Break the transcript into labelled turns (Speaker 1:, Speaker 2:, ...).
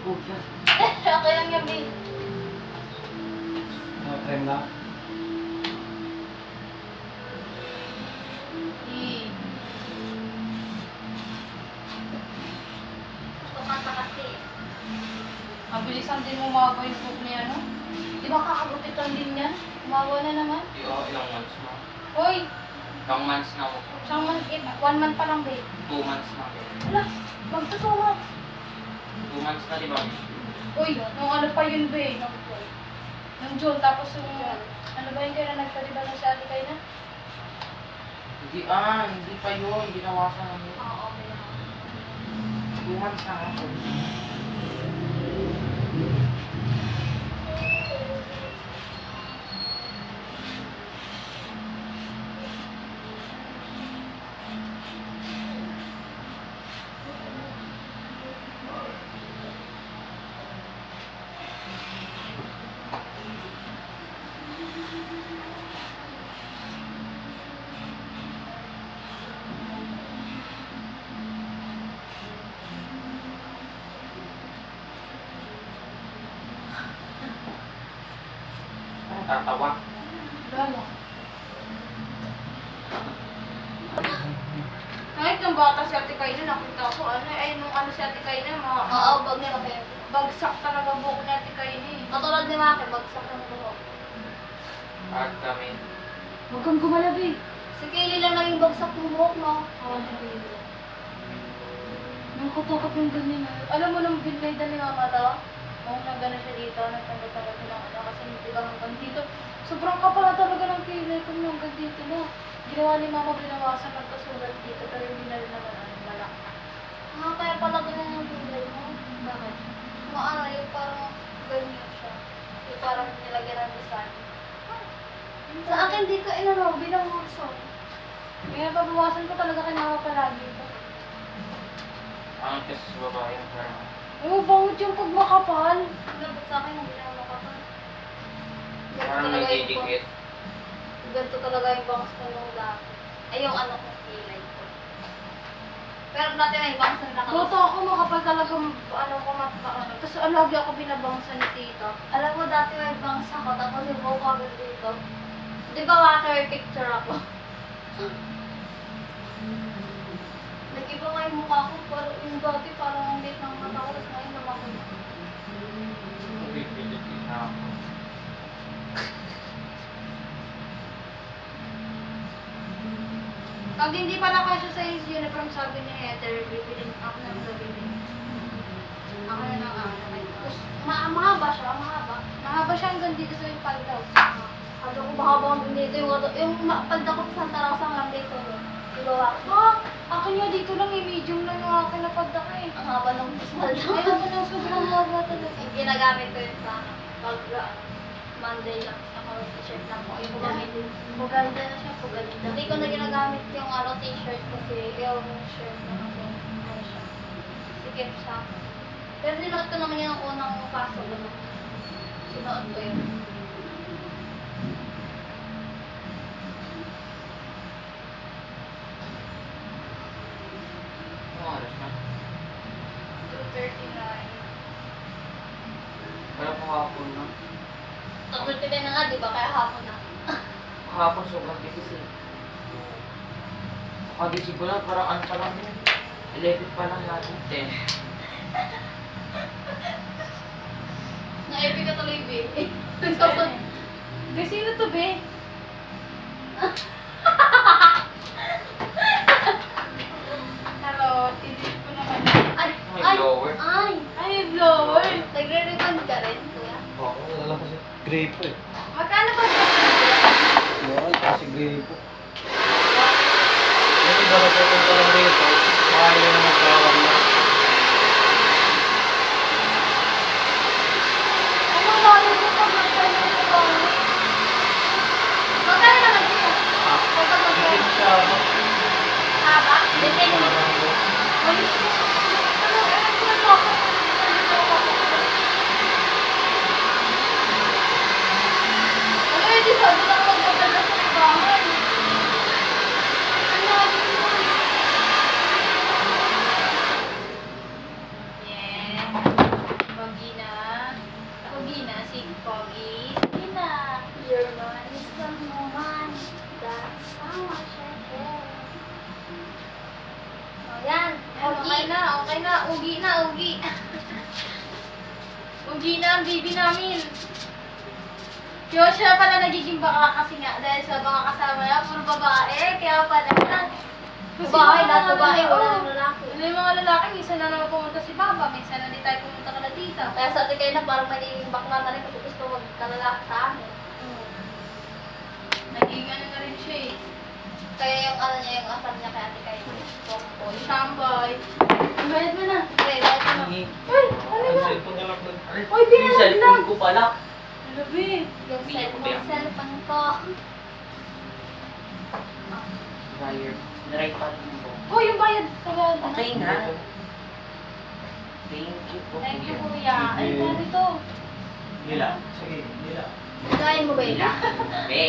Speaker 1: puta.
Speaker 2: Okay lang yan, babe.
Speaker 1: Try mo na.
Speaker 2: Gusto kanta kasi.
Speaker 3: Mabilisan din mo mga yung book niya, no? Di ba kakagupitan din yan? Umawa na naman.
Speaker 4: Ilang months na.
Speaker 3: Hoy,
Speaker 4: Ilang months na ako.
Speaker 3: isang month, 1 month pa lang, babe.
Speaker 4: 2 months na.
Speaker 3: Wala, magtutuwa.
Speaker 4: 2 months na, di ba?
Speaker 3: Uy, nung ano pa yun, babe? Nung June, tapos yung, ano ba yun kayo na nagpadiba na sa atin kayo na?
Speaker 4: Hindi pa yun. Binawasan namin.
Speaker 3: Oo, okay lang.
Speaker 4: 2 months na ako. Tatawa.
Speaker 3: Lalo. Kahit ng bata si Ate Kaina, nakita ko, nung ano si Ate Kaina,
Speaker 2: Oo, bag ni Maki.
Speaker 3: bagsak talaga buhok ni Ate Kaina eh.
Speaker 2: Katulad ni Maki, bagsak ng buhok.
Speaker 4: At kami.
Speaker 3: Huwag kang gumalabi.
Speaker 2: Si Kaylee lang naging bagsak ng buhok, no?
Speaker 3: Oo, nabili. Nakatakot yung ganyan na. Alam mo nang binayda ni Mama daw? Nung nagano siya dito, nagtanda-tanda siya ng ano, kasi hindi lang hanggang dito. Sobrang kapal na talaga ng kilay kung hanggang dito na. Ginawa ni Mama, binawasan magkasulat dito, pero hindi na rin naman malak.
Speaker 2: Kaya pala ganyan yung kulay mo.
Speaker 3: Bakit?
Speaker 2: Maano, yung parang ganyan siya. Yung parang nilagyan ng design. Sa akin, di ko inano, binanguso.
Speaker 3: Kaya pabawasan ko talaga kay Mama palagi ito.
Speaker 4: Ang kasi sa babae ang parang.
Speaker 3: Ay, mabangot yung pag makapal.
Speaker 2: Dapat sa akin, hindi na makapal.
Speaker 4: Parang nagdidikit.
Speaker 2: Ganito talaga yung bangs ko nung dati. Ay, yung ano kong kilay ko. Pero dati may bangs na nakalas.
Speaker 3: Boto ako makapal talaga, ano ko mapakaano. Tapos lagi ako binabangsan ni Tita.
Speaker 2: Alam mo, dati may bangs ako, tapos yung buhok ko agad dito. Di ba water picture ako? Nag-iba nga yung mukha ko, pero yung dati parang ang lit ng mata ko, tapos ngayon naman ko.
Speaker 4: Pipilit na ako.
Speaker 3: Pag hindi pala kasya sa his uniform, sabi ni Heather, bibilin ako ng gabilin. Ako na lang ang tapos mahaba siya, mahaba. Mahaba siya hanggang dito sa yung paldaw.
Speaker 2: Sabi ko, baka bang dito yung palda ko sa Santa Rosa lang dito. Dibawa ko.
Speaker 3: Akin nga dito lang eh, medium lang yung akin na palda ka eh.
Speaker 2: Ang haba ng pismal
Speaker 3: Ay, ako nang sobrang haba talaga.
Speaker 2: Yung ginagamit ko yun sa pag Monday lang sa t-shirt lang po. Yung gagamitin.
Speaker 3: Maganda na siya, paganda.
Speaker 2: Hindi ko na ginagamit yung t-shirt kasi yung shirt na kasi ano siya. Sikip siya. Pero sinuot ko naman yung unang pasok ko. Sinuot ko yun.
Speaker 4: Anong oras na?
Speaker 3: 2:39.
Speaker 4: Wala po hapon na.
Speaker 2: Tagulti na nga, di ba? Kaya hapon na.
Speaker 4: Hapon sobrang tipis eh. Pag-isip ko lang, parang ano pa lang yun. 11 pa lang natin. 10.
Speaker 2: Na-epic ka tuloy, B.
Speaker 3: Kasi sino to, be? Hello, tinip ko naman.
Speaker 2: Ay!
Speaker 4: May
Speaker 2: Ay!
Speaker 4: blower.
Speaker 2: Ay!
Speaker 3: Ay, blower.
Speaker 2: Nagre-recon ka rin, kuya?
Speaker 1: Oo, wala kasi grape eh.
Speaker 3: Magkano ba ito?
Speaker 1: Wala kasi grape. Yung iba na pupunta lang rito, makakailan na magkawar na.
Speaker 3: Ano ba? Ano ba pag magkano ito ba? Magkano naman ito?
Speaker 1: Ah,
Speaker 3: Pag magkano?
Speaker 1: hindi siya, ano?
Speaker 3: Haba? Depende. Ay, ano, ano ba ako? Ano, hindi sabi lang magkano sa bahay.
Speaker 2: Kain na, ugi na, ugi.
Speaker 3: Ugi na ang baby namin. Kaya siya pala nagiging baka kasi nga dahil sa mga kasama niya, puro babae. Kaya pala
Speaker 2: Babae, lahat babae, wala nang lalaki.
Speaker 3: Wala yung mga lalaki, minsan na naman pumunta si Papa, minsan na di tayo pumunta kala tita.
Speaker 2: Kaya sa atin kayo na parang magiging bakla na rin kasi gusto magkalalaki sa amin.
Speaker 3: Naging ano na rin siya eh.
Speaker 2: Kaya yung ano niya, yung asal niya kay ate kayo. Tomboy.
Speaker 3: Shambay. Bayad mo na.
Speaker 2: Okay, dahil ko na.
Speaker 3: Uy, ano
Speaker 1: Ang
Speaker 3: na?
Speaker 1: cellphone na lang doon. Ay,
Speaker 3: Uy,
Speaker 4: Yung cellphone ko pala.
Speaker 3: Ano ba eh?
Speaker 2: Yung cellphone ko.
Speaker 4: Dryer. Dry pa rin po.
Speaker 3: Uy, yung bayad. Tagad.
Speaker 4: Okay na. Thank you po.
Speaker 3: Thank you,
Speaker 4: kuya.
Speaker 3: kuya. Ay, dali to.
Speaker 1: nila. Sige, nila.
Speaker 2: Kain mo ba yun?
Speaker 4: Be.